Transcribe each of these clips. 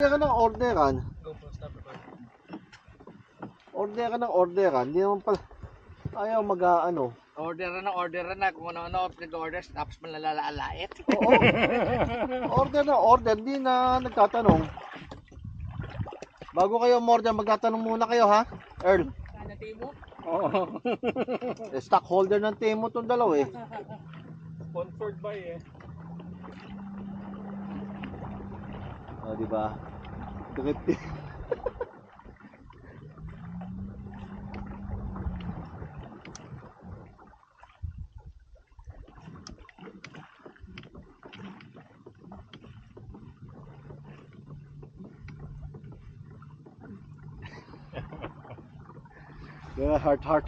Order ka ng orderan. Go for stop record. Order ka ng orderan. Hindi naman pala. Ayaw mag-ano. Order na kung ano-ano nag-order tapos malalalait. Oo. Order na order. Hindi na nagtatanong. Bago kayo umorder, magtatanong muna kayo ha, Earl. Kada timo? Oo. Stockholder ng Temo itong dalaw eh. Sponsored by eh. O, diba? Trip.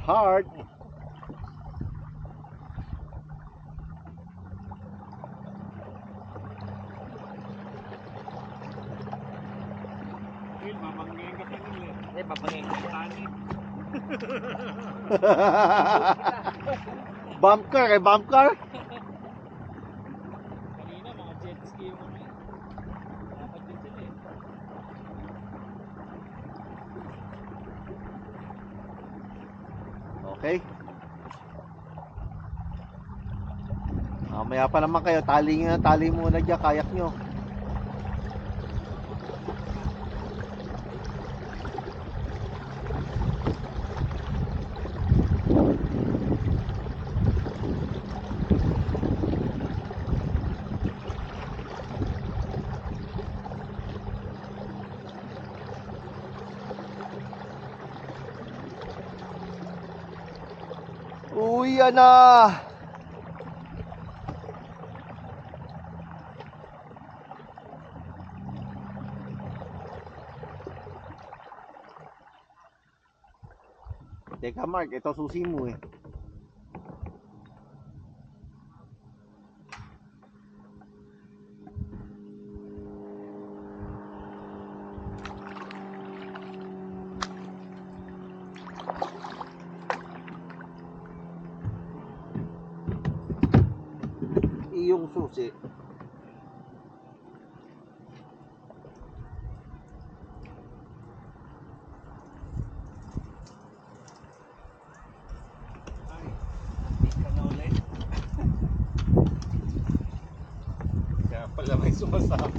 Heart. Mapangingin ka kanil eh. Eh, papangingin ka kanil. Bump car. Kanina, mga jet ski yung mga yun. Dapat din sila eh. Okay. Mamaya pa naman kayo, tali muna dyan, kayak nyo. Uy, yan na! Teka Mark, ito susi mo eh. Iyong susi. Kaya pala may sumasabi.